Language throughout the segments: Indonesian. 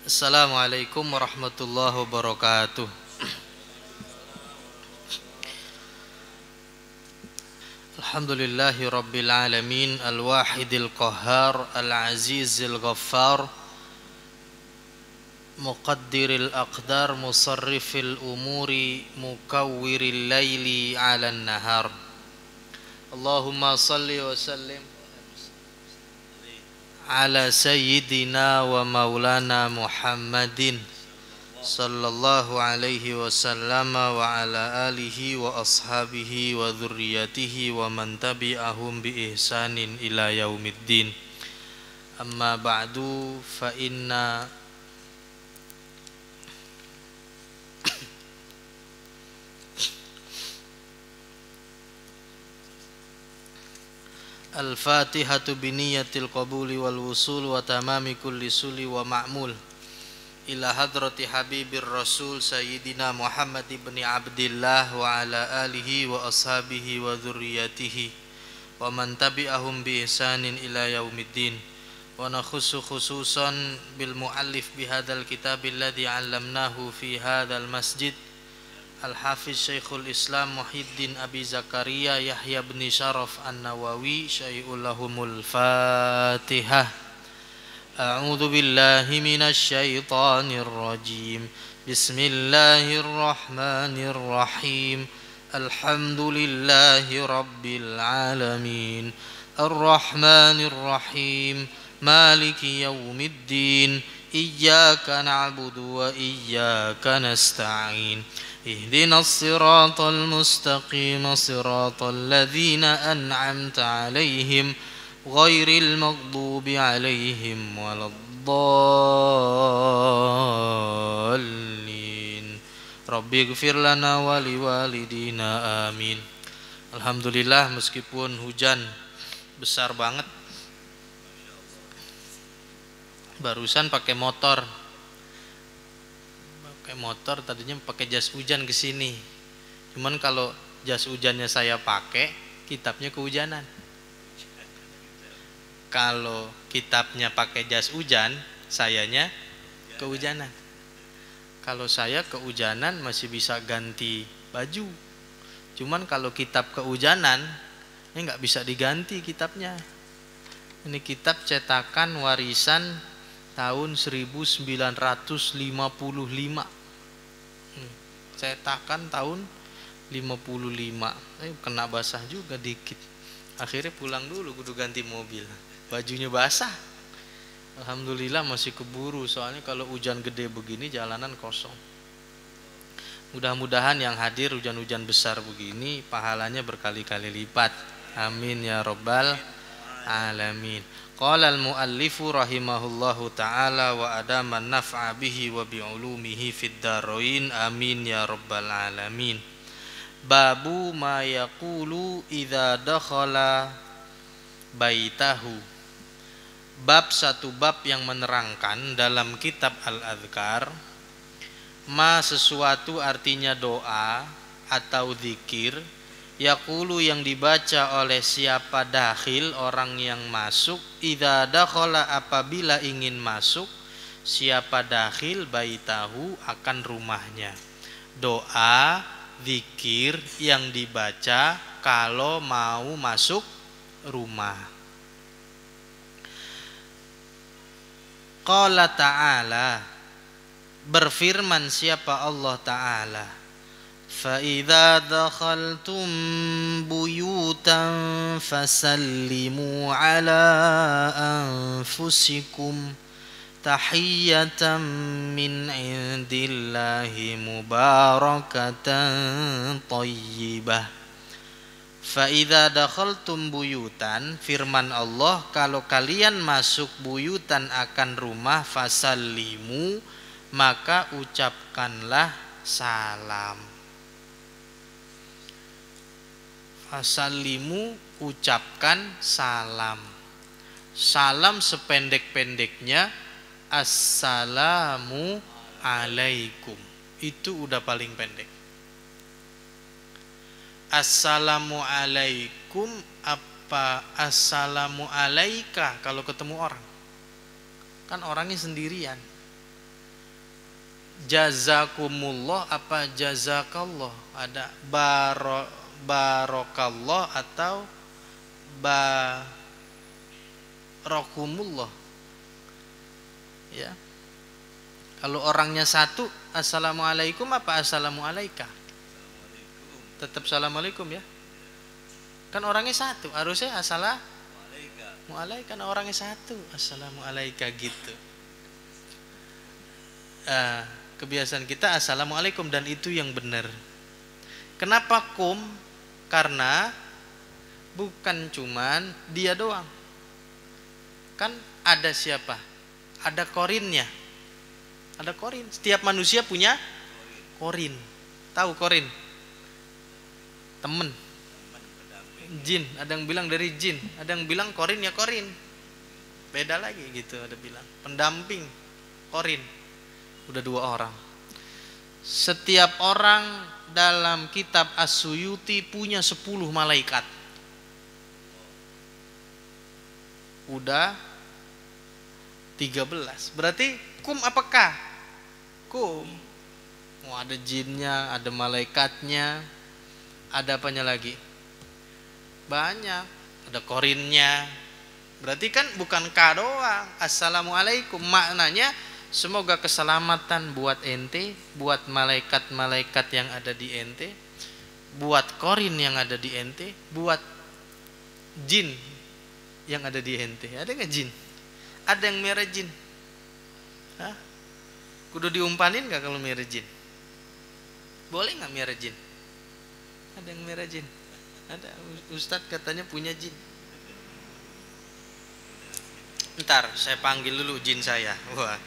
Assalamualaikum warahmatullahi wabarakatuh. Alhamdulillahi rabbil alamin, al-wahidil qahhar, al-azizil ghaffar, muqaddiril aqdar, musarrifil umuri, mukawwiril laili 'alan nahar. Allahumma salli wa sallim ala sayyidina wa maulana Muhammadin sallallahu alaihi wasallam wa ala alihi wa ashabihi wa dzurriyyatihi wa man tabi'ahum bi ihsanin ila yaumiddin. Amma ba'du, fa inna al-Fatihatu biniyatil qabuli wal wusul wa tamami kulli suli wa ma'mul ila hadrati habibir rasul sayyidina Muhammad ibn Abdillah wa ala alihi wa ashabihi wa dzurriyyatihi wa man tabi'ahum bi ihsanin ila yaumiddin. Wa nakhussu khususan bil muallif bi hadzal kitab alladhi 'allamnahu fi hadzal masjid Al-Hafiz Syekhul Islam Muhyiddin Abi Zakaria Yahya bin Syaraf An-Nawawi syai'ul lahumul Fatihah. A'udzu billahi minasy syaithanir rajim. Bismillahirrahmanirrahim. Alhamdulillahi rabbil alamin. Ar-Rahmanir Rahim. Maliki yaumiddin. Iyyaka na'budu wa iyyaka nasta'in. Ihdinas siratal mustaqim, siratal ladzina an'amta 'alaihim ghairil maghdubi 'alaihim waladdallin. Rabbighfir lana wa liwalidina amin. Alhamdulillah, meskipun hujan besar banget, barusan pakai motor tadinya pakai jas hujan ke sini. Cuman kalau jas hujannya saya pakai, kitabnya kehujanan. Kalau kitabnya pakai jas hujan, sayanya kehujanan. Kalau saya kehujanan masih bisa ganti baju. Cuman kalau kitab kehujanan, ini nggak bisa diganti kitabnya. Ini kitab cetakan warisan tahun 1955. Cetakan tahun 55. Kena basah juga dikit. Akhirnya pulang dulu, kudu ganti mobil. Bajunya basah. Alhamdulillah masih keburu, soalnya kalau hujan gede begini jalanan kosong. Mudah-mudahan yang hadir hujan-hujan besar begini pahalanya berkali-kali lipat. Amin ya rabbal alamin. Qala al-muallifu rahimahullahu ta'ala wa adaman naf'a bihi wa bi'ulumihi fid darain amin ya rabbal alamin. Babu ma yaqulu idza dakhala baitahu. Bab, satu bab yang menerangkan dalam kitab Al-Adhkar, ma sesuatu artinya doa atau zikir, yaqulu yang dibaca oleh siapa dakhil, orang yang masuk, idza dakhala apabila ingin masuk, siapa dakhil baitahu akan rumahnya. Doa, zikir yang dibaca kalau mau masuk rumah. Qala ta'ala, berfirman siapa Allah Ta'ala, فَإِذَا دَخَلْتُمْ بُيُوتًا فَسَلِّمُوا عَلَىٰ أَنفُسِكُمْ تَحِيَّةً مِّنْ عِندِ اللَّهِ مُبَارَكَةً طَيِّبَةً. فَإِذَا دَخَلْتُمْ بُيُوتًا, firman Allah, kalau kalian masuk buyutan akan rumah, fasallimu, maka ucapkanlah salam. Fasallimu, ucapkan salam. Salam sependek-pendeknya assalamu alaikum. Itu udah paling pendek. Assalamu alaikum apa assalamu alaika kalau ketemu orang? Kan orangnya sendirian. jazakumullah apa jazakallah? Ada barokallah atau barakumullah. Ya. Kalau orangnya satu, assalamualaikum apa assalamualaika? Tetap assalamualaikum ya. Kan orangnya satu, harusnya assalamualaikum. Kan orangnya satu, assalamualaika gitu. Kebiasaan kita assalamualaikum dan itu yang benar. Kenapa kum? Karena bukan cuman dia doang. Kan ada siapa? Ada korinnya. Ada korin. Setiap manusia punya korin. Tahu korin? Temen. Jin. Ada yang bilang dari jin. Ada yang bilang korin ya korin. Beda lagi gitu ada bilang. Pendamping. Korin. Udah 2 orang. Setiap orang dalam kitab As-Suyuti punya 10 malaikat. Udah 13. Berarti kum apakah? Kum. Oh, ada jinnya, ada malaikatnya. Ada apanya lagi? Banyak. Ada korinnya. Berarti kan bukan ka doang. Assalamualaikum maknanya semoga keselamatan buat ente, buat malaikat-malaikat yang ada di ente, buat korin yang ada di ente, buat jin yang ada di ente. Ada nggak jin? Ada yang merah jin? Hah? Kudu diumpanin nggak kalau merah jin? Boleh nggak merah jin? Ada yang merah jin? Ada. Ustadz katanya punya jin. Ntar saya panggil dulu jin saya. Wah,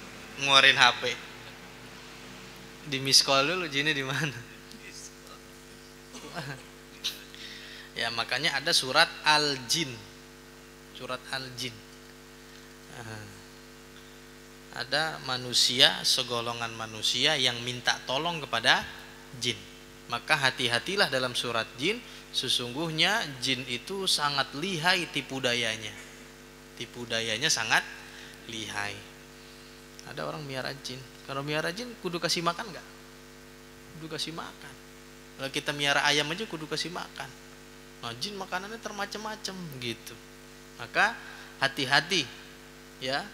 ngeluarin HP. Di miss call dulu jinnya di mana? Ya makanya ada surat Al-Jin. Surat Al-Jin. Ada manusia, segolongan manusia yang minta tolong kepada jin. Maka hati-hatilah dalam surat jin. Sesungguhnya jin itu sangat lihai tipu dayanya. Tipu dayanya sangat lihai. Ada orang miara jin. Kalau miara jin kudu kasih makan enggak? Kudu kasih makan. Kalau kita miara ayam aja kudu kasih makan. Nah, jin makanannya termacam-macam gitu. Maka hati-hati ya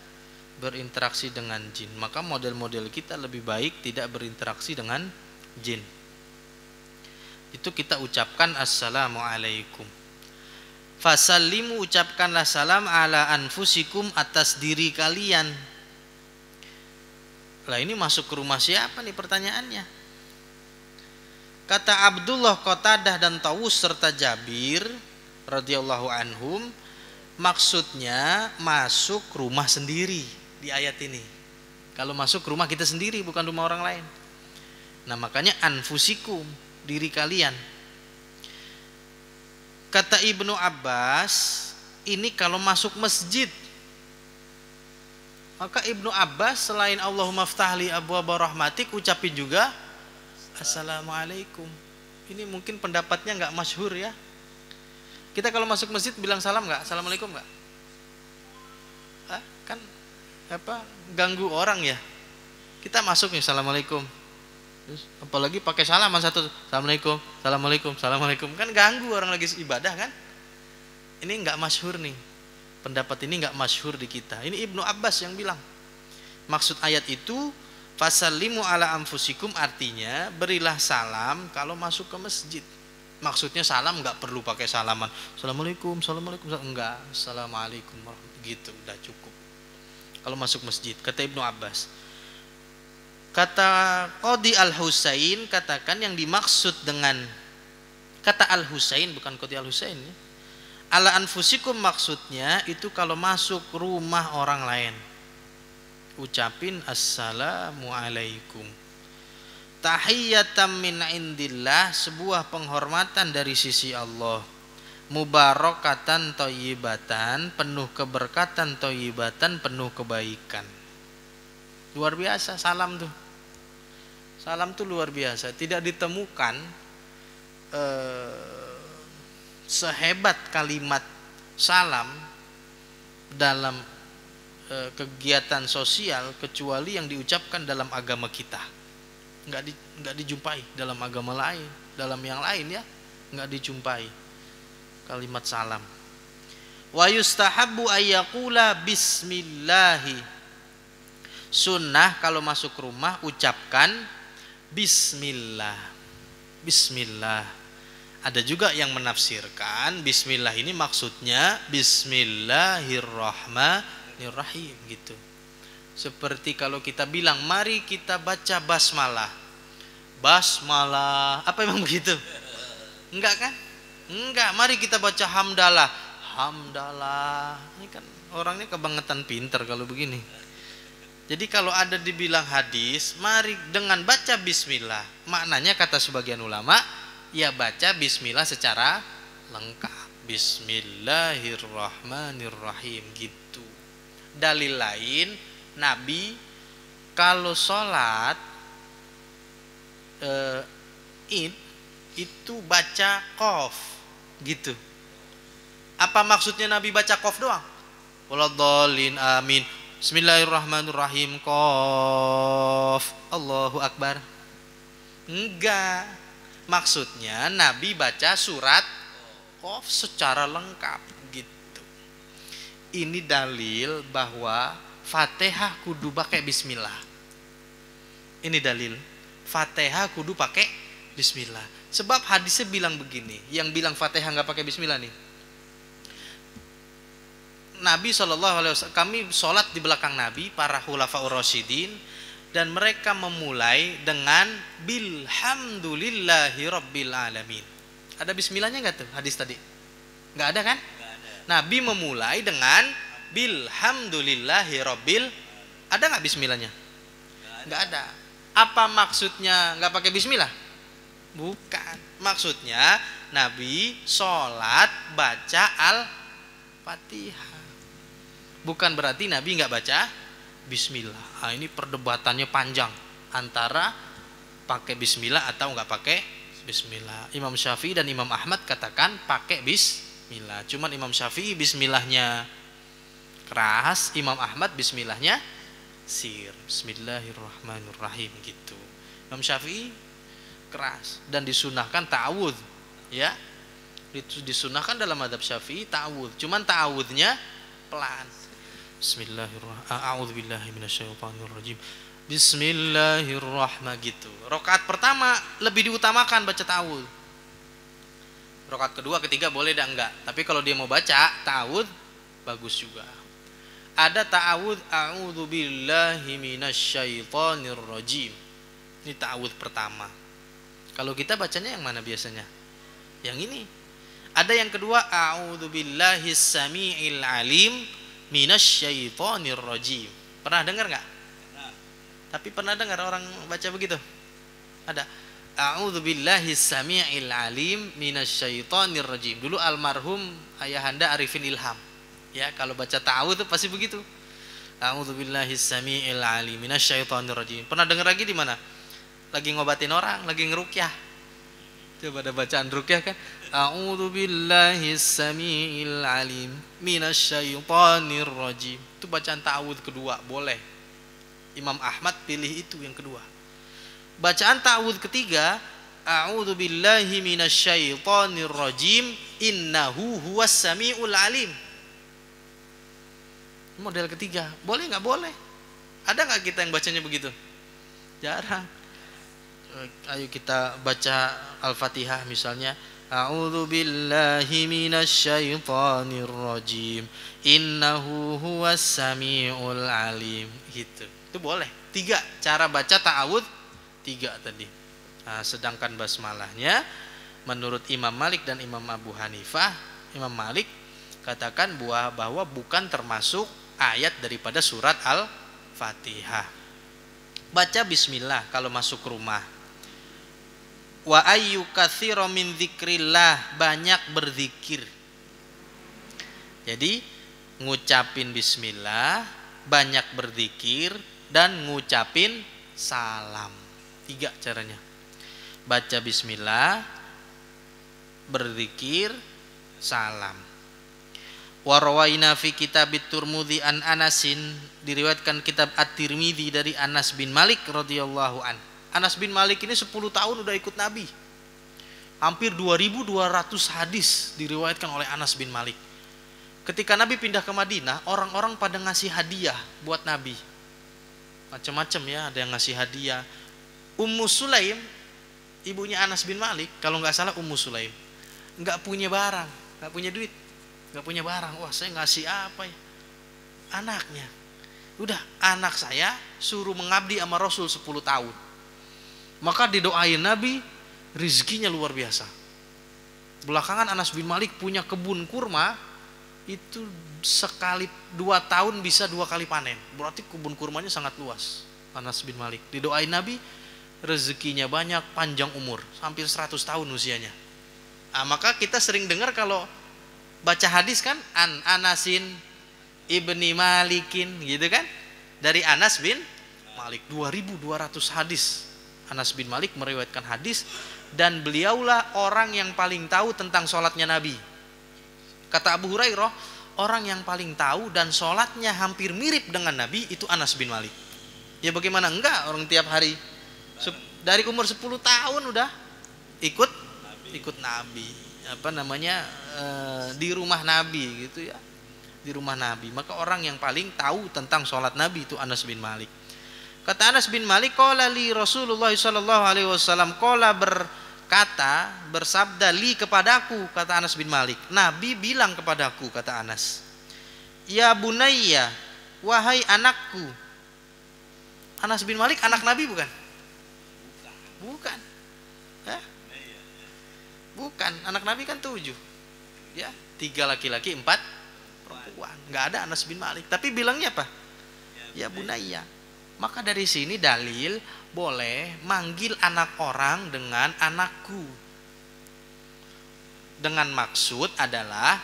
berinteraksi dengan jin. Maka model-model kita lebih baik tidak berinteraksi dengan jin. Itu kita ucapkan assalamualaikum. Fasallimu, ucapkanlah salam ala anfusikum, atas diri kalian. Lah ini masuk ke rumah siapa nih pertanyaannya? Kata Abdullah, Qatadah dan Tawus serta Jabir radhiyallahu anhum, maksudnya masuk rumah sendiri di ayat ini. Kalau masuk rumah kita sendiri bukan rumah orang lain. Nah makanya anfusikum, diri kalian. Kata Ibnu Abbas, ini kalau masuk masjid. Maka Ibnu Abbas selain Allahumma ftahli abwaaba rahmatik, ucapin juga assalamualaikum. Ini mungkin pendapatnya nggak masyhur ya. Kita kalau masuk masjid bilang salam nggak? Assalamualaikum nggak? Kan apa? Ganggu orang ya. Kita masuk nih assalamualaikum. Terus, apalagi pakai salaman satu, assalamualaikum, assalamualaikum, assalamualaikum, kan ganggu orang lagi ibadah kan? Ini nggak masyhur nih. Pendapat ini nggak masyhur di kita. Ini Ibnu Abbas yang bilang. Maksud ayat itu fasallimu ala anfusikum, artinya berilah salam kalau masuk ke masjid. Maksudnya salam nggak perlu pakai salaman. Assalamualaikum, assalamualaikum, enggak, assalamualaikum, gitu udah cukup. Kalau masuk masjid, kata Ibnu Abbas. Kata Qadi Al-Husain, katakan yang dimaksud dengan kata Al-Husain, bukan Qadi Al-Husain ya. Ala anfusikum maksudnya itu kalau masuk rumah orang lain, ucapin assalamualaikum. Tahiyyatan min indillah, sebuah penghormatan dari sisi Allah. Mubarakatan thayyibatan, penuh keberkatan, thayyibatan, penuh kebaikan. Luar biasa salam tuh. Salam tuh luar biasa. Tidak ditemukan sehebat kalimat salam dalam kegiatan sosial kecuali yang diucapkan dalam agama kita. nggak dijumpai dalam agama lain, dalam yang lain ya, nggak dijumpai kalimat salam. Wa yustahabbu ayyaqula bismillahi. Sunnah kalau masuk rumah ucapkan bismillah. Bismillah. Ada juga yang menafsirkan bismillah ini maksudnya bismillahirrahmanirrahim gitu. Seperti kalau kita bilang mari kita baca basmalah. Basmalah, apa emang begitu? Enggak kan? Enggak, mari kita baca hamdalah. Hamdalah. Ini kan orangnya kebangetan pinter kalau begini. Jadi kalau ada dibilang hadis, mari dengan baca bismillah. Maknanya kata sebagian ulama, ya baca bismillah secara lengkap. Bismillahirrahmanirrahim gitu. Dalil lain, Nabi kalau sholat id itu baca qaf gitu. Apa maksudnya Nabi baca qaf doang? Waladhdallin amin. Bismillahirrahmanirrahim qaf. Allahu akbar. Enggak. Maksudnya Nabi baca surat qaf secara lengkap gitu. Ini dalil bahwa Fatihah kudu pakai bismillah. Ini dalil. Fatihah kudu pakai bismillah. Sebab hadisnya bilang begini, yang bilang Fatihah nggak pakai bismillah nih. Nabi SAW, kami sholat di belakang Nabi, para khulafaur rasyidin, dan mereka memulai dengan bilhamdulillahi rabbil alamin. Ada bismillahnya nggak tuh hadis tadi? Nggak ada kan? Nggak ada. Nabi memulai dengan bilhamdulillahi rabbil. Ada nggak bismillahnya? Nggak ada. Apa maksudnya nggak pakai bismillah? Bukan. Maksudnya Nabi sholat baca al-Fatihah. Bukan berarti Nabi nggak baca bismillah. Nah, ini perdebatannya panjang antara pakai bismillah atau nggak pakai bismillah. Imam Syafi'i dan Imam Ahmad katakan pakai bismillah. Cuman Imam Syafi'i bismillahnya keras, Imam Ahmad bismillahnya sir. Bismillahirrahmanirrahim gitu. Imam Syafi'i keras dan disunahkan ta'awudz ya. Itu disunahkan dalam mazhab Syafi'i ta'awudz. Cuman ta'awudznya pelan. Bismillahirrahmanirrahim. A'udzubillahi minasyaitonirrajim. Bismillahirrahmanirrahim gitu. Rakaat pertama lebih diutamakan baca ta'awudz. Rakaat kedua, ketiga boleh dan enggak. Tapi kalau dia mau baca ta'awudz bagus juga. Ada ta'awudz a'udzubillahi minasyaitonirrajim. Ini ta'awudz pertama. Kalau kita bacanya yang mana biasanya? Yang ini. Ada yang kedua a'udzubillahis samiil alim minasyaitonirrajim. Pernah dengar enggak? Pernah. Tapi pernah dengar orang baca begitu? Ada. A'udzubillahis samiil alim minasyaitonirrajim. Dulu almarhum ayahanda Arifin Ilham. Ya, kalau baca ta'awudz itu pasti begitu. A'udzubillahis samiil alim minasyaitonirrajim. Pernah dengar lagi di mana? Lagi ngobatin orang, lagi ngerukyah. Coba ada bacaan rukyah kan? A'udzubillahis samiil alim minasyaitonirrajim. Itu bacaan ta'awudz kedua, boleh. Imam Ahmad pilih itu yang kedua. Bacaan ta'awudz ketiga, a'udzubillahi minasyaitonirrajim innahu huwas samiul alim. Model ketiga, boleh nggak? Boleh. Ada nggak kita yang bacanya begitu? Jarang. Ayo kita baca Al-Fatihah misalnya, a'udzubillahi minasyaitonirrajim innahu huwas samiul alim gitu. Itu boleh. Tiga cara baca ta'awudz, tiga tadi. Nah, sedangkan basmalahnya menurut Imam Malik dan Imam Abu Hanifah, Imam Malik katakan bahwa bukan termasuk ayat daripada surat Al-Fatihah. Baca bismillah kalau masuk rumah. Wa ayyukatsira min dzikrillah, banyak berzikir. Jadi ngucapin bismillah, banyak berzikir, dan ngucapin salam. Tiga caranya. Baca bismillah, berzikir, salam. Wa rawaina fi kitabit Tirmidzi an Anasin, diriwayatkan kitab At-Tirmidzi dari Anas bin Malik radhiyallahu an. Anas bin Malik ini 10 tahun udah ikut Nabi. Hampir 2.200 hadis diriwayatkan oleh Anas bin Malik. Ketika Nabi pindah ke Madinah, orang-orang pada ngasih hadiah buat Nabi. Macam-macam ya, ada yang ngasih hadiah. Ummu Sulaim, ibunya Anas bin Malik, kalau nggak salah Ummu Sulaim, nggak punya barang, nggak punya duit, nggak punya barang. Wah, saya ngasih apa ya? Anaknya. Udah, anak saya suruh mengabdi sama Rasul 10 tahun. Maka didoain Nabi, rizkinya luar biasa. Belakangan Anas bin Malik punya kebun kurma, itu sekali 2 tahun bisa 2 kali panen. Berarti kebun kurmanya sangat luas. Anas bin Malik didoain Nabi, rezekinya banyak, panjang umur, hampir 100 tahun usianya. Maka kita sering dengar kalau baca hadis kan, Anasin ibni Malikin gitu kan, dari Anas bin Malik. 2.200 hadis Anas bin Malik meriwayatkan hadis, dan beliaulah orang yang paling tahu tentang sholatnya Nabi. Kata Abu Hurairah, orang yang paling tahu dan sholatnya hampir mirip dengan Nabi itu Anas bin Malik. Ya bagaimana enggak, orang tiap hari dari umur 10 tahun udah ikut Nabi, di rumah Nabi gitu ya, di rumah Nabi. Maka orang yang paling tahu tentang sholat Nabi itu Anas bin Malik. Kata Anas bin Malik, qala li Rasulullah sallallahu alaihi wasallam, qala bersabda li kepadaku, kata Anas bin Malik, Nabi bilang kepadaku, kata Anas, ya bunayya, wahai anakku. Anas bin Malik anak Nabi bukan? Bukan. Bukan, anak Nabi kan 7. Ya, 3 laki-laki, 4 perempuan. Enggak ada Anas bin Malik, tapi bilangnya apa? Ya bunayya. Maka dari sini dalil boleh manggil anak orang dengan anakku. Dengan maksud adalah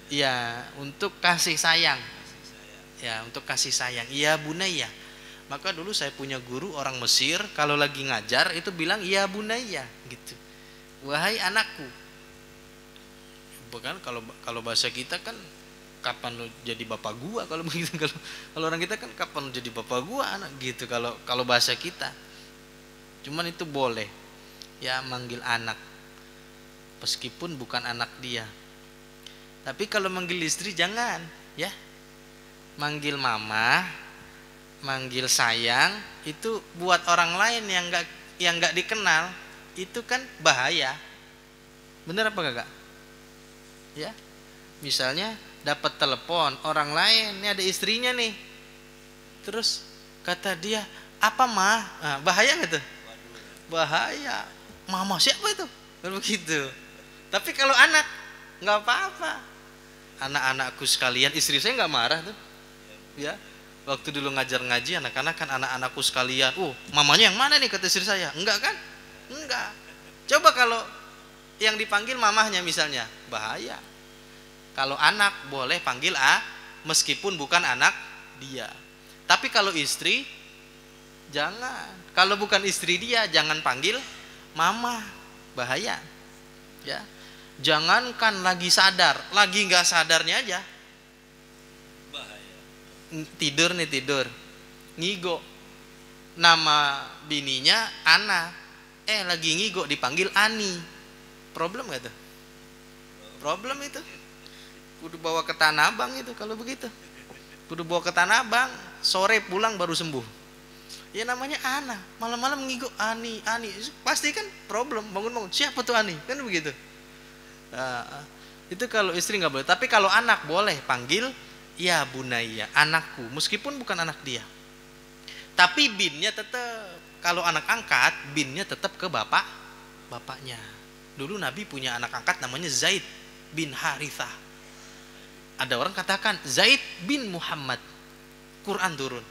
ya untuk kasih sayang. Ya, untuk kasih sayang. Ya bunayya. Maka dulu saya punya guru orang Mesir, kalau lagi ngajar itu bilang ya bunayya gitu. Wahai anakku. Bukan kalau bahasa kita kan kapan lo jadi bapak gua, kalau begitu. Kalau orang kita kan kapan lo jadi bapak gua anak gitu, kalau bahasa kita. Cuman itu boleh ya manggil anak meskipun bukan anak dia. Tapi kalau manggil istri jangan ya. Manggil mama, manggil sayang itu buat orang lain yang nggak dikenal itu kan bahaya. Bener apa kagak? Ya. Misalnya dapat telepon orang lain, ini ada istrinya nih. Terus kata dia, "Apa, mah?" Nah, bahaya nggak tuh? Bahaya. Mama siapa itu? Kalau begitu. Tapi kalau anak nggak apa-apa. Anak-anakku sekalian, istri saya nggak marah tuh. Ya. Waktu dulu ngajar ngaji anak-anak kan anak-anakku sekalian. Mamanya yang mana nih kata istri saya? Enggak kan? Enggak. Coba kalau yang dipanggil mamahnya misalnya, bahaya. Kalau anak boleh panggil meskipun bukan anak dia. Tapi kalau istri jangan. Kalau bukan istri dia jangan panggil mama, bahaya. Ya. Jangankan lagi sadar, lagi nggak sadarnya aja. Bahaya. Tidur ngigo. Nama bininya Ana. Lagi ngigo dipanggil Ani. Problem gak tuh? Problem itu. Kudu bawa ke Tanah Abang itu kalau begitu. Kudu bawa ke Tanah Abang, sore pulang baru sembuh. Ya namanya Ana, malam-malam ngigo Ani. Pasti kan problem, bangun-bangun. Siapa tuh Ani? Kan begitu. Itu kalau istri nggak boleh. Tapi kalau anak boleh panggil ya bunayya, anakku, meskipun bukan anak dia. Tapi binnya tetap, kalau anak angkat binnya tetap ke bapaknya. Dulu Nabi punya anak angkat namanya Zaid bin Harithah. Ada orang katakan Zaid bin Muhammad. Quran turun,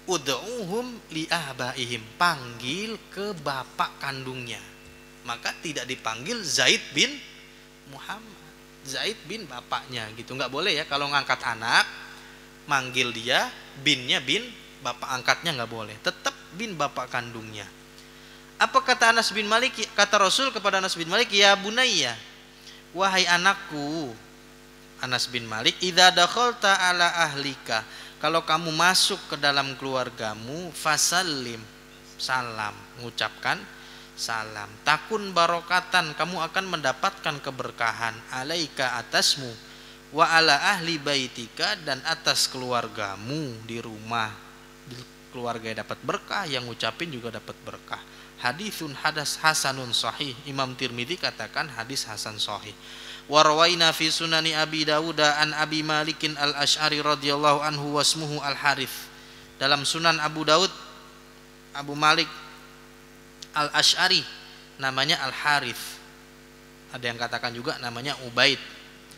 ud'uhum li abaihim, panggil ke bapak kandungnya. Maka tidak dipanggil Zaid bin Muhammad, Zaid bin bapaknya gitu. Nggak boleh ya kalau ngangkat anak manggil dia binnya bin bapak angkatnya, nggak boleh, tetap bin bapak kandungnya. Apa kata Anas bin Malik? Kata Rasul kepada Anas bin Malik, ya bunayya, wahai anakku. Anas bin Malik, idza dakhalta ala ahlika, kalau kamu masuk ke dalam keluargamu, fasallim, salam, mengucapkan salam. Takun barokatan, kamu akan mendapatkan keberkahan, alaika, atasmu, wa ala ahli baitika, dan atas keluargamu di rumah. Keluarga dapat berkah, yang ngucapin juga dapat berkah. Haditsun hasanun sahih. Imam Tirmidzi katakan hadis hasan sahih. Wa rawaina fi sunani Abi Dawud an Abi Malikin al-Asy'ari radhiyallahu anhu wasmuhu al-Harith. Dalam Sunan Abu Daud, Abu Malik al-Asy'ari namanya al-Harith. Ada yang katakan juga namanya Ubaid.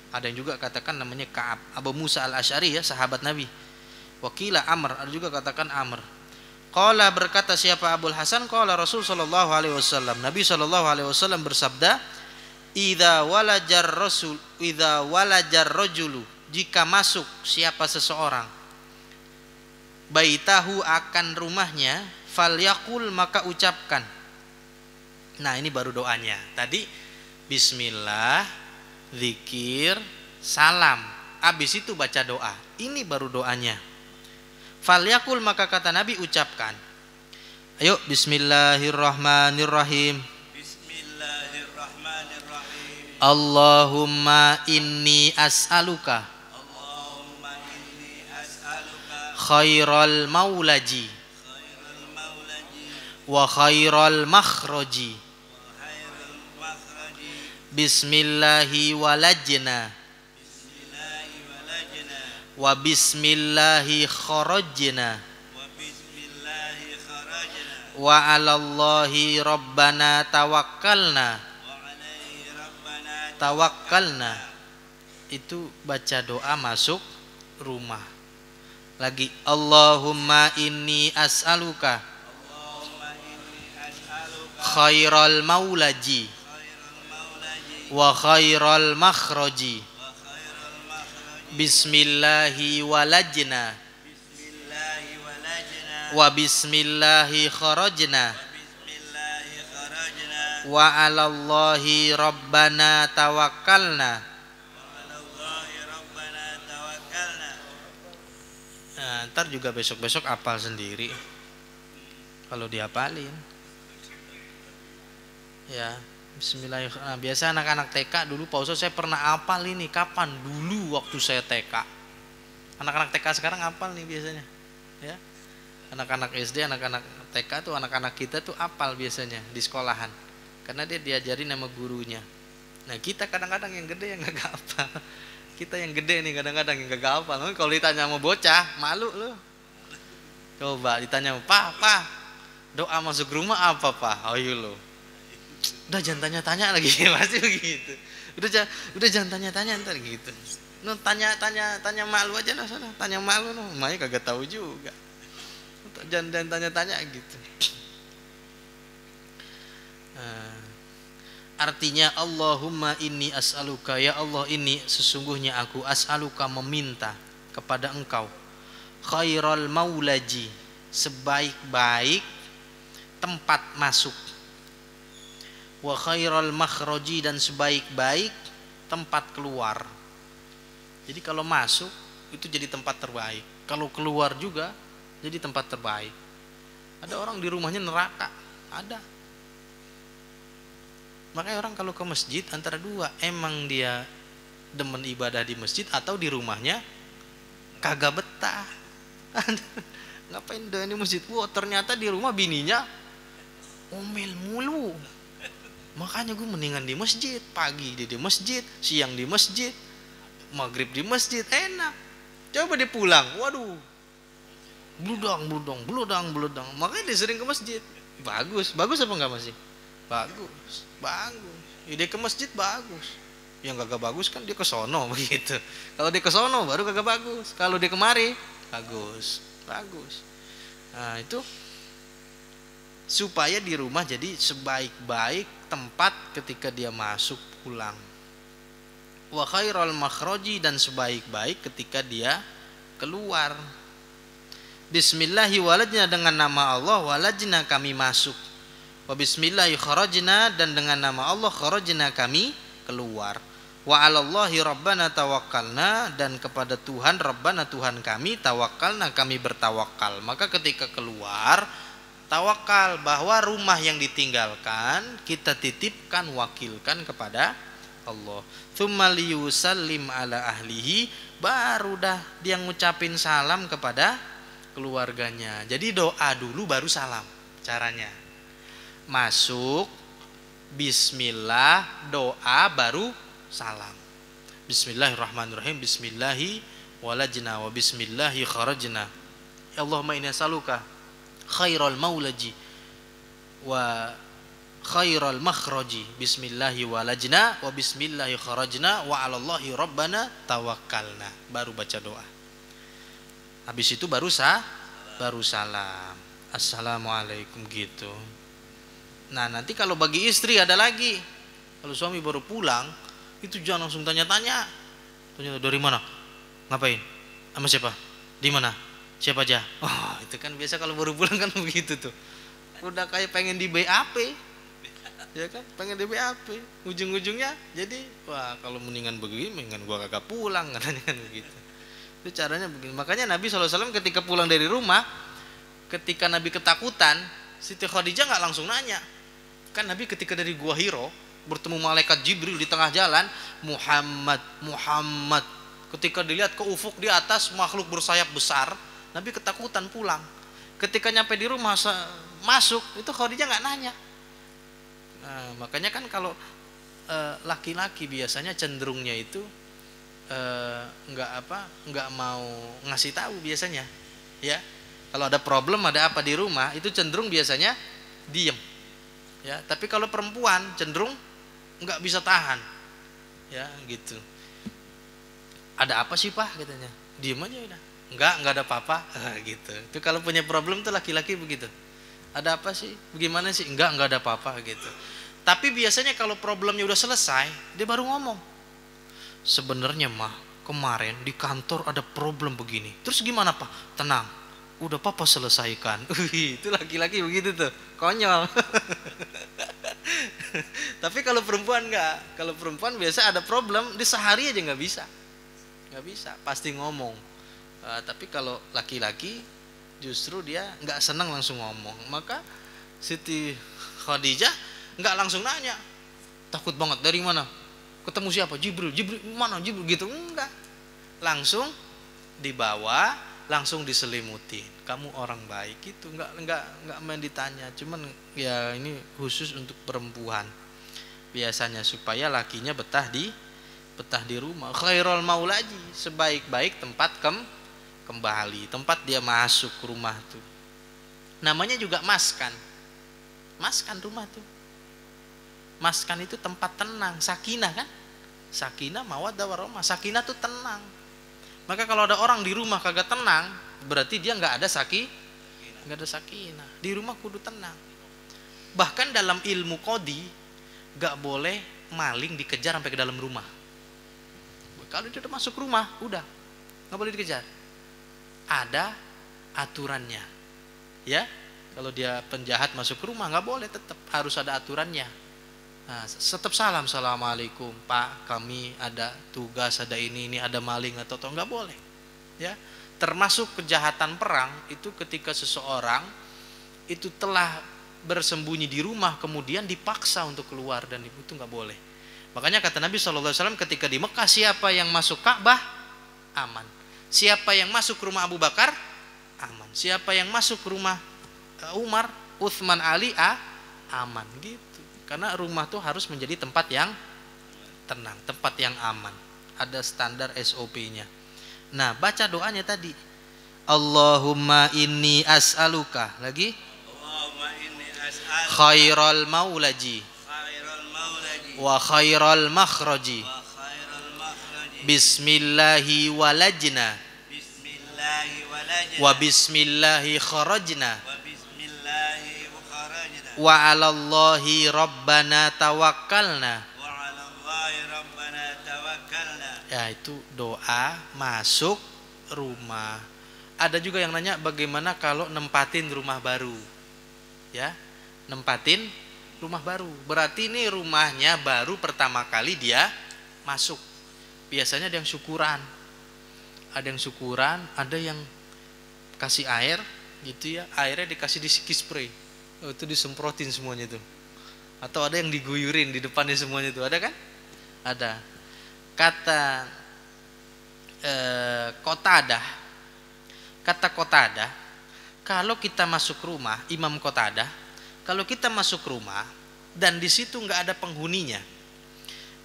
Ada yang juga katakan namanya Ka'ab. Abu Musa al-Asy'ari ya, sahabat Nabi. Wakila Amr, ada juga katakan Amr. Qala, berkata siapa Abul Hasan, qala Rasul sallallahu alaihi wasallam, Nabi sallallahu alaihi wasallam bersabda, idza walajar rajulu, jika masuk siapa seseorang, baitahu, akan rumahnya, falyaqul, maka ucapkan. Nah, ini baru doanya. Tadi bismillah, zikir, salam, habis itu baca doa. Ini baru doanya. Falyaqul, maka kata Nabi, ucapkan. Ayo, bismillahirrahmanirrahim. Bismillahirrahmanirrahim. Allahumma inni as'aluka khairal maulaji wa khairal makhraji. Bismillahi walajna wa bismillahi kharajna wa 'alallahi rabbana tawakkalna. Itu baca doa masuk rumah. Lagi, Allahumma inni as'aluka khairal maulaji wa khairal makhraji. Bismillahi walajna wa bismillahi kharajna wa 'alallahi rabbana tawakkalna. Nah, ntar juga besok-besok hafal sendiri kalau dihafalin ya. Bismillahirrahmanirrahim. Nah, biasa anak-anak TK dulu Pak Ustaz, saya pernah hafal ini. Kapan? Dulu waktu saya TK. Anak-anak TK sekarang hafal nih biasanya ya. Anak-anak SD, anak-anak TK tuh, anak-anak kita tuh hafal biasanya di sekolahan, karena dia diajarin sama gurunya. Nah, kita kadang-kadang yang gede yang gak hafal. Kita yang gede nih kadang-kadang yang gak hafal. Kalau ditanya sama bocah, malu loh. Coba ditanya, Pak, doa masuk rumah apa, Pak? Ayo lo. Udah jangan tanya-tanya lagi. Pasti begitu. Udah jangan tanya-tanya ntar gitu. No, tanya malu aja lah sana. Tanya malu no. Makanya kagak tahu juga. Jangan tanya-tanya gitu. Artinya Allahumma inni as'aluka, ya Allah, ini sesungguhnya aku as'aluka, meminta kepada engkau, khairal maulaji, sebaik-baik tempat masuk, wa khairal makhraji, dan sebaik-baik tempat keluar. Jadi kalau masuk itu jadi tempat terbaik, kalau keluar juga jadi tempat terbaik. Ada orang di rumahnya neraka, ada. Makanya orang kalau ke masjid antara dua, emang dia demen ibadah di masjid atau di rumahnya kagak betah. Ngapain dia di masjid? Wah, ternyata di rumah bininya omel mulu. Makanya gue mendingan di masjid. Pagi dia di masjid, siang di masjid, maghrib di masjid, enak. Coba dia pulang, waduh, bludang. Makanya dia sering ke masjid. Bagus apa enggak masih? Bagus. Dia ke masjid bagus. Yang kagak bagus kan dia ke sono begitu. Kalau dia ke sono baru kagak bagus. Kalau dia kemari bagus. Nah, itu supaya di rumah jadi sebaik-baik tempat ketika dia masuk pulang. Wa khairal makhraji, dan sebaik-baik ketika dia keluar. Bismillahi walajna, dengan nama Allah, walajna, kami masuk. Wa bismillahi kharajna, dan dengan nama Allah kharajna, kami keluar. Wa 'alallahi rabbana tawakkalna, dan kepada Tuhan Rabbana Tuhan kami tawakkalna kami bertawakal. Maka ketika keluar tawakal bahwa rumah yang ditinggalkan kita titipkan, wakilkan kepada Allah. Tsumma liyusallim ala ahlihi, baru dah dia ngucapin salam kepada keluarganya. Jadi doa dulu baru salam caranya. Masuk bismillah, doa baru salam. Bismillahirrahmanirrahim. Bismillahi walajna wa bismillahi kharajna. Allahumma inna saluka khairal maulaji wa khairal makhraji. Bismillahi walajna wa bismillahi kharajna wa 'alallahi rabbana tawakkalna. Baru baca doa. Habis itu baru salam. Assalamualaikum gitu. Nah, nanti kalau bagi istri ada lagi. Kalau suami baru pulang, itu jangan langsung tanya-tanya. Tanya dari mana? Ngapain? Sama siapa? Di mana? Siapa aja? Oh, itu kan biasa kalau baru pulang kan begitu tuh. Udah kayak pengen di BAP. Ya kan? Pengen di BAP. Ujung-ujungnya jadi, wah, kalau mendingan begini, mendingan gua kagak pulang, katanya kan begitu. Itu caranya begini. Makanya Nabi SAW ketika pulang dari rumah, ketika Nabi ketakutan, Siti Khadijah nggak langsung nanya. Kan Nabi ketika dari Gua Hiro bertemu malaikat Jibril di tengah jalan, Muhammad. Ketika dilihat ke ufuk di atas makhluk bersayap besar, Nabi ketakutan pulang. Ketika nyampe di rumah masuk, itu Khadijah nggak nanya. Nah, makanya kan kalau laki-laki biasanya cenderungnya itu nggak mau ngasih tahu biasanya, ya. Kalau ada problem, ada apa di rumah, itu cenderung biasanya diem, ya. Tapi kalau perempuan cenderung nggak bisa tahan, ya gitu. Ada apa sih Pak, katanya. Diem aja udah. Nggak ada apa-apa, gitu. Itu kalau punya problem tuh laki-laki begitu. Ada apa sih? Bagaimana sih? Nggak ada apa-apa gitu. Tapi biasanya kalau problemnya udah selesai, dia baru ngomong. Sebenarnya mah kemarin di kantor ada problem begini. Terus gimana Pak? Tenang, udah Papa selesaikan. Itu laki-laki begitu tuh, konyol. Tapi kalau perempuan enggak. Kalau perempuan biasa ada problem, di sehari aja nggak bisa, pasti ngomong. Tapi kalau laki-laki justru dia nggak senang langsung ngomong. Maka Siti Khadijah nggak langsung nanya, takut banget. Dari mana? Ketemu siapa? Jibril mana? Jibril gitu, enggak. Langsung dibawa, langsung diselimuti. Kamu orang baik itu, enggak main ditanya. Cuman ya ini khusus untuk perempuan. Biasanya supaya lakinya betah di rumah. Khairul maulaji, sebaik-baik tempat kembali, tempat dia masuk rumah tuh. Namanya juga maskan. Maskan rumah tuh. Maskan itu tempat tenang, sakinah kan? Sakinah mawaddah warahmah. Sakinah tuh tenang. Maka kalau ada orang di rumah kagak tenang, berarti dia nggak ada sakinah. Di rumah kudu tenang. Bahkan dalam ilmu qadi nggak boleh maling dikejar sampai ke dalam rumah. Kalau dia udah masuk rumah, udah nggak boleh dikejar. Ada aturannya, ya. Kalau dia penjahat masuk rumah nggak boleh, tetap harus ada aturannya. Nah, tetap salam, assalamualaikum Pak, kami ada tugas, ada ini ada maling atau nggak boleh, ya. Termasuk kejahatan perang itu ketika seseorang itu telah bersembunyi di rumah kemudian dipaksa untuk keluar, dan itu nggak boleh. Makanya kata Nabi SAW ketika di Mekah, siapa yang masuk Ka'bah aman, siapa yang masuk rumah Abu Bakar aman, siapa yang masuk rumah Umar, Utsman, Ali aman gitu. Karena rumah tuh harus menjadi tempat yang tenang, tempat yang aman. Ada standar SOP-nya. Nah, baca doanya tadi. Allahumma inni as'aluka. Lagi? Allahumma inni as'aluka khairal maulaji wa khairal makhraji. Bismillahi walajna wa bismillahi kharajna wa 'alallahi rabbana tawakkalna. Ya, itu doa masuk rumah. Ada juga yang nanya bagaimana kalau nempatin rumah baru. Ya, nempatin rumah baru. Berarti ini rumahnya baru pertama kali dia masuk. Biasanya ada yang syukuran. Ada yang kasih air gitu ya, airnya dikasih di sticky spray. Itu disemprotin semuanya itu. Atau ada yang diguyurin di depannya semuanya itu, ada kan? Ada. Kata Qatadah, kalau kita masuk rumah, Imam Qatadah, kalau kita masuk rumah dan di situ nggak ada penghuninya,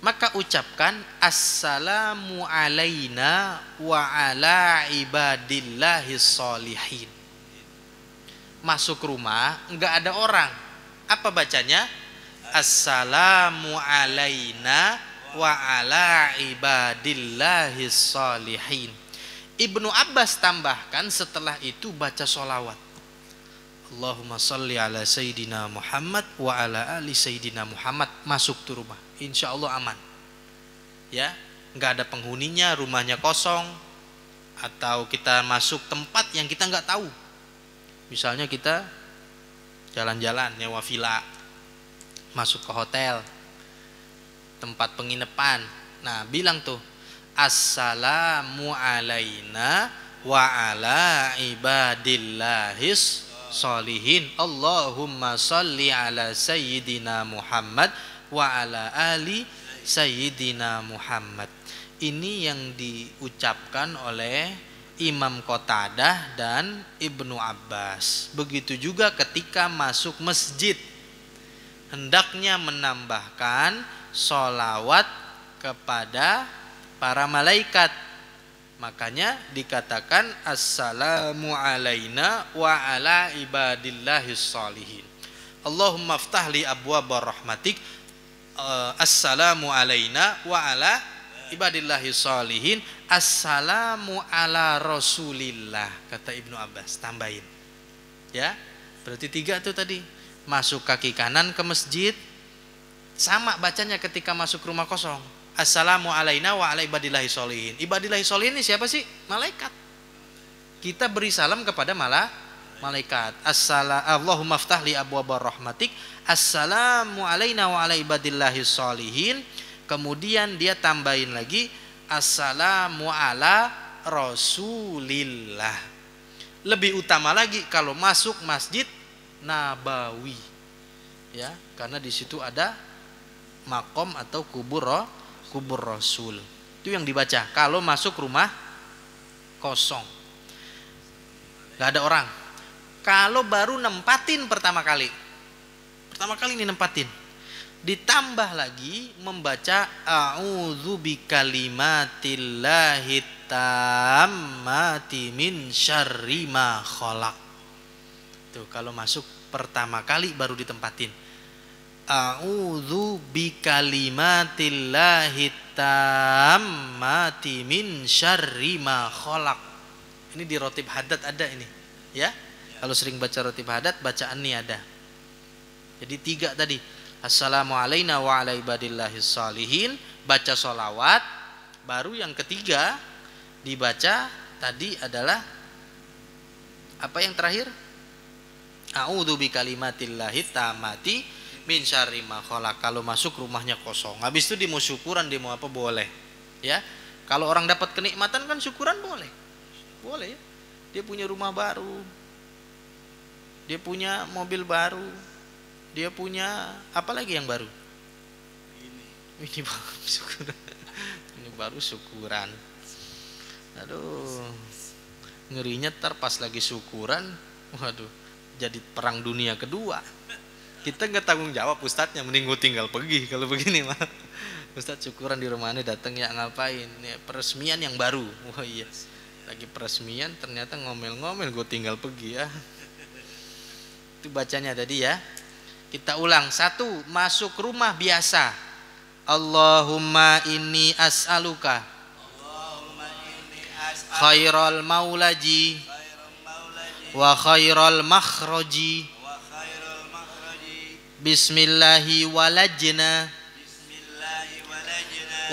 maka ucapkan assalamu alaina wa ala ibadillahis sholihin. Masuk rumah nggak ada orang, apa bacanya? Assalamu alaina wa ala ibadillahis sholihin. Ibnu Abbas tambahkan setelah itu baca sholawat. Allahumma sholli ala sayyidina Muhammad wa ala ali sayyidina Muhammad. Masuk tuh rumah, insya Allah aman. Ya, nggak ada penghuninya, rumahnya kosong, atau kita masuk tempat yang kita nggak tahu. Misalnya kita jalan-jalan nyewa villa, masuk ke hotel, tempat penginapan. Nah, bilang tuh assalamu alaina wa ala ibadillahis sholihin. Allahumma sholli ala sayyidina Muhammad wa ala ali sayyidina Muhammad. Ini yang diucapkan oleh Imam Qatadah dan Ibnu Abbas. Begitu juga ketika masuk masjid, hendaknya menambahkan sholawat kepada para malaikat. Makanya dikatakan assalamu alaina wa ala ibadillahis sholihin. Allahumma ftahli abwaba rahmatik. Assalamu alaina wa ala ibadillahis sholihin. Assalamu ala rasulillah, kata Ibnu Abbas. Tambahin, ya, berarti 3 tuh tadi. Masuk kaki kanan ke masjid, sama bacanya ketika masuk rumah kosong. Assalamu alaina wa ala ibadillahis sholihin. Ibadillahis sholihin ini siapa sih? Malaikat. Kita beri salam kepada malaikat. Allahumma ftahli abwaba rahmatik. Assalamu alaina wa ala ibadillahis sholihin. Kemudian dia tambahin lagi assalamu ala rasulillah. Lebih utama lagi kalau masuk masjid Nabawi, ya, karena di situ ada makom atau kubur Rasul. Itu yang dibaca kalau masuk rumah kosong, nggak ada orang. Kalau baru nempatin pertama kali ini nempatin, ditambah lagi membaca a'udzu bikalimatillahi tammati min syarri ma khalaq. Tuh, kalau masuk pertama kali baru ditempatin. A'udzu bikalimatillahi tammati min syarri ma khalaq. Ini di rotib haddad ada ini, ya. Kalau sering baca rotib haddad, bacaan ini ada. Jadi 3 tadi. Assalamu alaina wa ala ibadillahis sholihin, baca sholawat. Baru yang ketiga dibaca tadi adalah apa yang terakhir? A'udzu bikalimatillahi tammati min syarri ma khalaq. Kalau masuk rumahnya kosong, habis itu dia mau syukuran, dia mau apa boleh, ya. Kalau orang dapat kenikmatan kan syukuran boleh ya. Dia punya rumah baru, dia punya mobil baru, dia punya apa lagi yang baru? Ini baru syukuran. Ini baru syukuran. Aduh, ngerinya ntar pas lagi syukuran, waduh, jadi perang dunia kedua. Kita nggak tanggung jawab ustadznya, mending gue tinggal pergi kalau begini mah. Ustadz syukuran di rumahnya datang, ya ngapain? Ya, peresmian yang baru. Wah iya, lagi peresmian ternyata ngomel-ngomel, gue tinggal pergi ya. Itu bacanya tadi ya. Kita ulang. 1, masuk rumah biasa. Allahumma inni as'aluka khairal maulaji wa khairal makhraji. Bismillahi walajna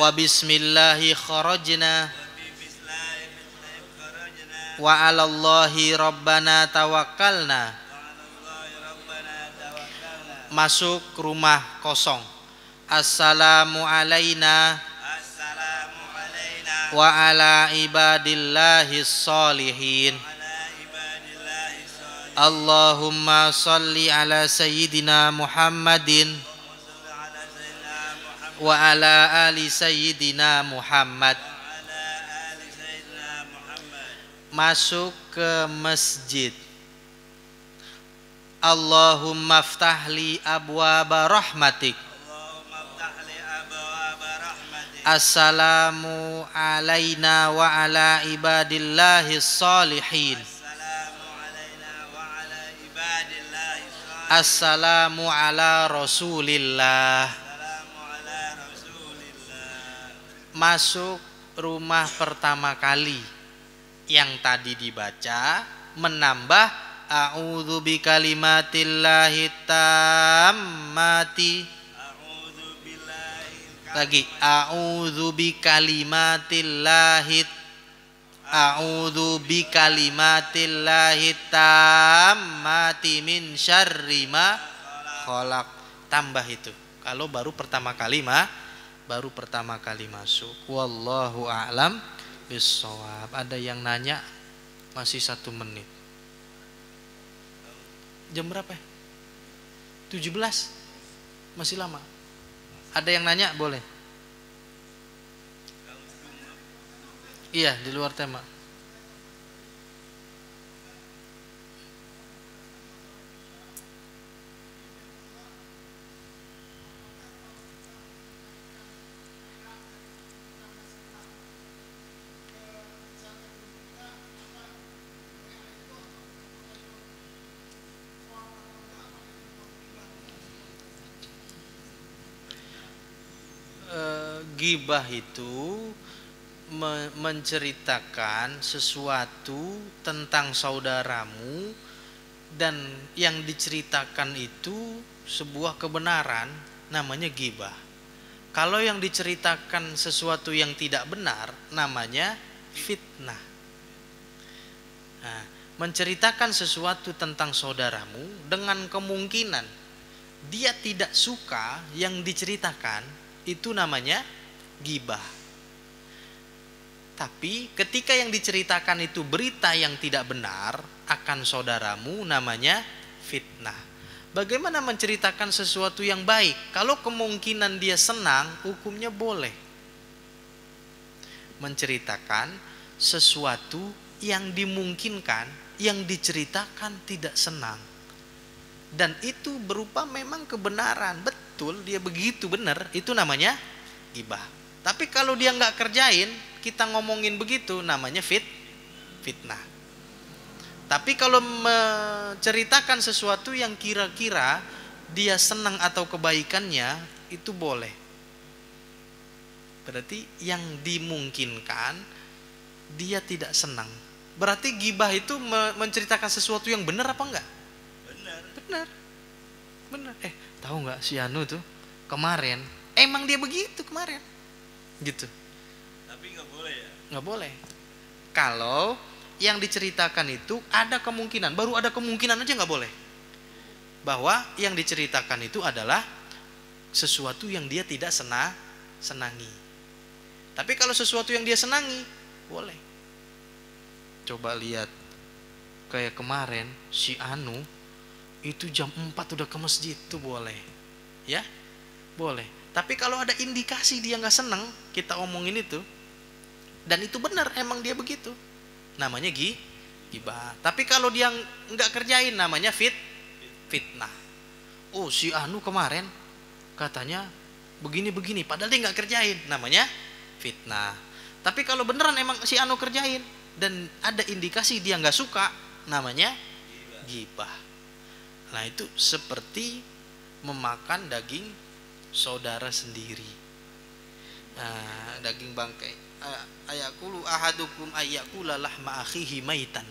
wa bismillahi kharajna wa alallahi rabbana tawakkalna. Masuk rumah kosong. Assalamu alaina wa ala ibadillahis sholihin. Allahumma salli ala sayyidina Muhammadin wa ala ali sayyidina Muhammad. Masuk ke masjid. Allahumma ftahli abwaba rahmatik. Assalamu alaina wa ala ibadillahis sholihin. Assalamu ala rasulillah. Masuk rumah pertama kali yang tadi dibaca menambah a'udzu bikalimatillahi tammati. Lagi a'udzu bikalimatillahi tammati min syarri ma khalaq. Tambah itu kalau baru pertama kali masuk. Wallahu a'lam bissawab. Ada yang nanya? Masih 1 menit. Jam berapa ya? 17? Masih lama. Ada yang nanya? Boleh. Iya, di luar tema. Ghibah itu menceritakan sesuatu tentang saudaramu dan yang diceritakan itu sebuah kebenaran, namanya ghibah. Kalau yang diceritakan sesuatu yang tidak benar, namanya fitnah. Nah, menceritakan sesuatu tentang saudaramu dengan kemungkinan dia tidak suka yang diceritakan, itu namanya ghibah. Tapi ketika yang diceritakan itu berita yang tidak benar akan saudaramu, namanya fitnah. Bagaimana menceritakan sesuatu yang baik? Kalau kemungkinan dia senang, hukumnya boleh. Menceritakan sesuatu yang dimungkinkan yang diceritakan tidak senang, dan itu berupa memang kebenaran, betul dia begitu benar, itu namanya ghibah. Tapi kalau dia nggak kerjain, kita ngomongin begitu, namanya fitnah. Tapi kalau menceritakan sesuatu yang kira-kira dia senang atau kebaikannya, itu boleh. Berarti yang dimungkinkan dia tidak senang. Berarti ghibah itu menceritakan sesuatu yang benar apa enggak? Benar. Tahu nggak si Anu tuh kemarin emang dia begitu kemarin, gitu. Tapi nggak boleh ya? Nggak boleh. Kalau yang diceritakan itu ada kemungkinan, baru ada kemungkinan aja nggak boleh. Bahwa yang diceritakan itu adalah sesuatu yang dia tidak senangi. Tapi kalau sesuatu yang dia senangi, boleh. Coba lihat kayak kemarin si Anu itu jam 4 udah ke masjid, tuh boleh. Ya? Boleh. Tapi kalau ada indikasi dia nggak senang, kita omongin itu, dan itu benar emang dia begitu, namanya ghibah. Tapi kalau dia nggak kerjain, namanya fitnah. Oh, si Anu kemarin katanya begini, padahal dia nggak kerjain, namanya fitnah. Tapi kalau beneran emang si Anu kerjain dan ada indikasi dia nggak suka, namanya ghibah. Nah, itu seperti memakan daging saudara sendiri. Nah, daging bangkai. Ayakulu ahadukum ayakula lahma akhihi maitan.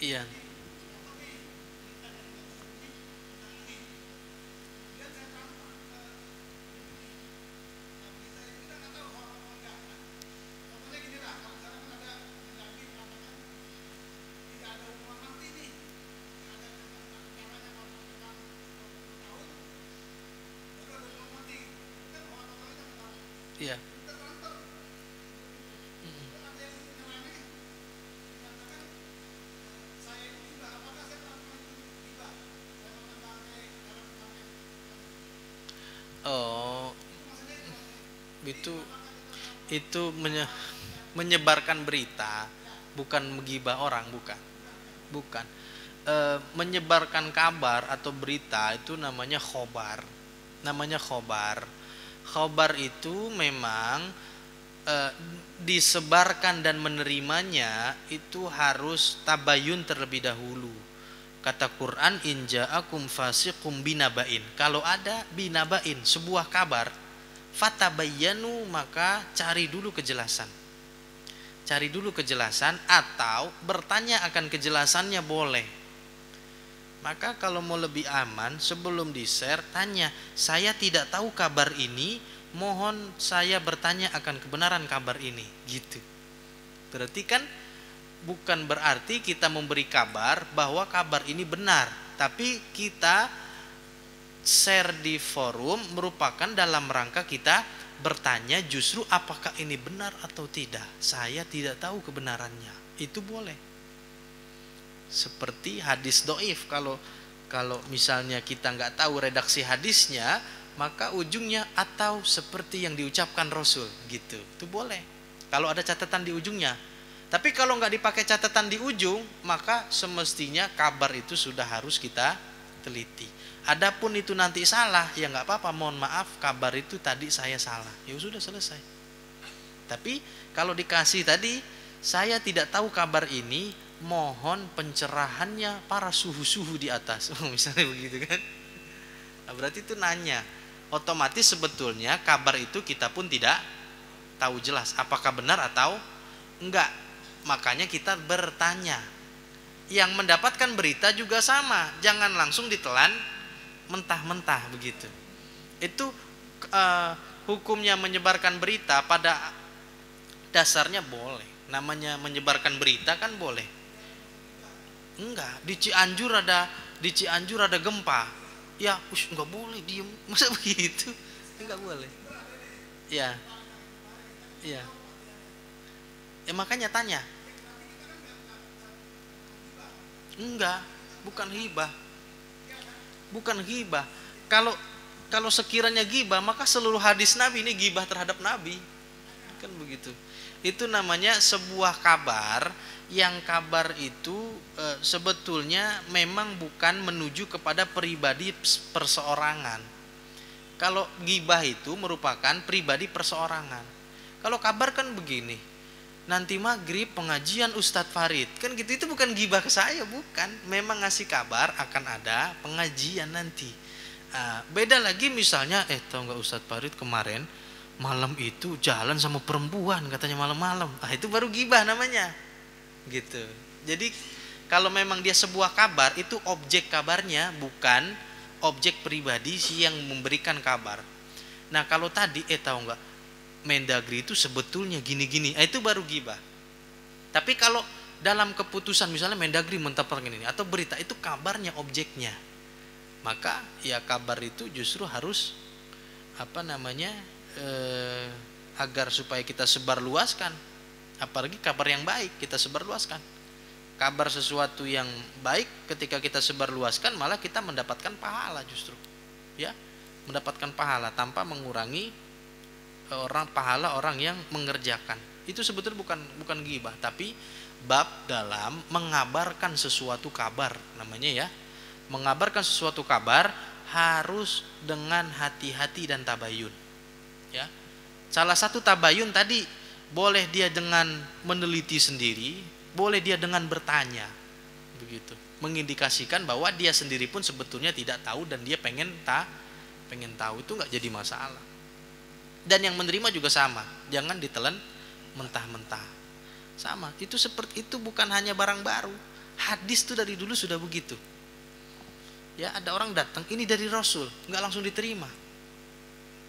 Iya. itu menyebarkan berita, bukan menggibah orang, bukan. Menyebarkan kabar atau berita itu namanya khobar. Khobar itu memang disebarkan dan menerimanya itu harus tabayun terlebih dahulu. Kata Quran, in ja'akum fasiqum binaba'in. Kalau ada binaba'in, sebuah kabar, fatabayyanu, maka cari dulu kejelasan. Atau bertanya akan kejelasannya boleh. Maka kalau mau lebih aman, sebelum di-share, tanya, saya tidak tahu kabar ini, mohon saya bertanya akan kebenaran kabar ini, gitu. Berarti kan bukan berarti kita memberi kabar bahwa kabar ini benar, tapi kita share di forum merupakan dalam rangka kita bertanya justru apakah ini benar atau tidak. Saya tidak tahu kebenarannya. Itu boleh. Seperti hadis doif, kalau misalnya kita nggak tahu redaksi hadisnya, maka ujungnya atau seperti yang diucapkan Rasul, gitu. Itu boleh kalau ada catatan di ujungnya. Tapi kalau nggak dipakai catatan di ujung, maka semestinya kabar itu sudah harus kita teliti. Adapun itu nanti salah, ya nggak apa-apa, mohon maaf, kabar itu tadi saya salah, ya sudah selesai. Tapi kalau dikasih tadi, saya tidak tahu kabar ini, mohon pencerahannya para suhu-suhu di atas, misalnya begitu kan. Nah, berarti itu nanya, otomatis sebetulnya kabar itu kita pun tidak tahu jelas apakah benar atau enggak. Makanya kita bertanya. Yang mendapatkan berita juga sama, jangan langsung ditelan mentah-mentah begitu. Itu hukumnya menyebarkan berita pada dasarnya boleh. Namanya menyebarkan berita kan boleh. Enggak, di Cianjur ada gempa. Ya, enggak boleh diem. Masa begitu? Enggak boleh. Ya. Ya, makanya tanya. Enggak, bukan ghibah. Kalau sekiranya ghibah, maka seluruh hadis Nabi ini ghibah terhadap Nabi. Kan begitu. Itu namanya sebuah kabar, yang kabar itu sebetulnya memang bukan menuju kepada pribadi perseorangan. Kalau ghibah itu merupakan pribadi perseorangan. Kalau kabar kan begini, nanti maghrib pengajian Ustadz Farid, kan gitu, itu bukan ghibah ke saya, bukan. Memang ngasih kabar akan ada pengajian nanti. Beda lagi misalnya, tahu nggak Ustadz Farid kemarin malam itu jalan sama perempuan katanya malam-malam. Itu baru ghibah namanya. Gitu. Jadi kalau memang dia sebuah kabar, itu objek kabarnya, bukan objek pribadi yang memberikan kabar. Nah kalau tadi tahu nggak, Mendagri itu sebetulnya gini-gini, itu baru ghibah. Tapi kalau dalam keputusan misalnya Mendagri menetapkan ini atau berita, itu kabarnya, objeknya, maka ya kabar itu justru harus agar supaya kita sebarluaskan, apalagi kabar yang baik kita sebarluaskan. Kabar sesuatu yang baik ketika kita sebarluaskan, malah kita mendapatkan pahala justru, ya, mendapatkan pahala tanpa mengurangi pahala orang yang mengerjakan. Itu sebetulnya bukan ghibah, tapi bab dalam mengabarkan sesuatu kabar namanya, ya. Mengabarkan sesuatu kabar harus dengan hati-hati dan tabayun, ya. Salah satu tabayun tadi, boleh dia dengan meneliti sendiri, boleh dia dengan bertanya, begitu, mengindikasikan bahwa dia sendiri pun sebetulnya tidak tahu dan dia pengen tahu, itu nggak jadi masalah. Dan yang menerima juga sama, jangan ditelan mentah-mentah. Sama, itu seperti itu, bukan hanya barang baru. Hadis itu dari dulu sudah begitu. Ya, ada orang datang, ini dari Rasul, nggak langsung diterima.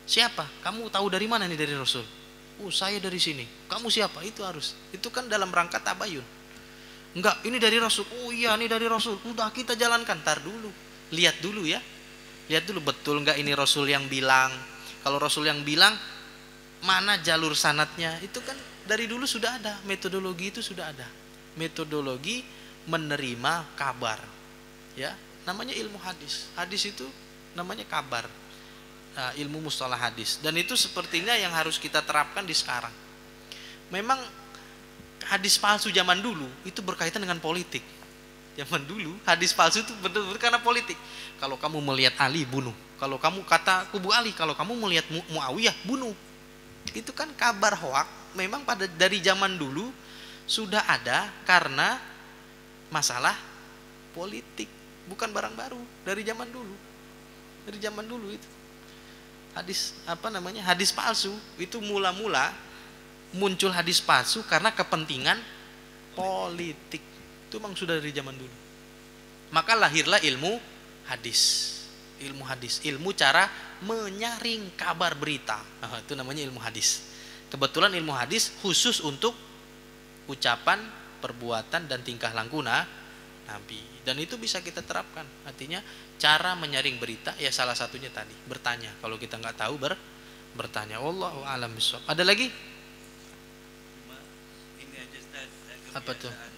Siapa? Kamu tahu dari mana ini dari Rasul? Saya dari sini. Kamu siapa? Itu harus. Itu kan dalam rangka tabayun. Enggak, ini dari Rasul. Iya, ini dari Rasul. Udah kita jalankan. Tar dulu. Lihat dulu, ya. Lihat dulu betul enggak ini Rasul yang bilang. Kalau Rasul yang bilang, mana jalur sanadnya? Itu kan dari dulu sudah ada. Metodologi itu sudah ada. Metodologi menerima kabar. Ya, namanya ilmu hadis. Hadis itu namanya kabar. ilmu mustalah hadis, dan itu sepertinya yang harus kita terapkan di sekarang. Memang hadis palsu zaman dulu itu berkaitan dengan politik. Zaman dulu hadis palsu itu benar-benar karena politik. Kalau kamu melihat Ali, bunuh. Kalau kamu kata kubu Ali, kalau kamu melihat Muawiyah, bunuh. Itu kan kabar hoak. Memang dari zaman dulu sudah ada karena masalah politik, bukan barang baru. Dari zaman dulu itu hadis palsu itu mula-mula muncul hadis palsu karena kepentingan politik. Itu memang sudah dari zaman dulu. Maka lahirlah ilmu hadis, ilmu cara menyaring kabar berita. Itu namanya ilmu hadis. Kebetulan ilmu hadis khusus untuk ucapan, perbuatan, dan tingkah laku Nabi. Dan itu bisa kita terapkan. Artinya cara menyaring berita ya salah satunya tadi bertanya. Kalau kita nggak tahu bertanya. Wallahu a'lam bishawab. Ada lagi? Cuma ini aja Ustaz, Apa tuh? kebiasaan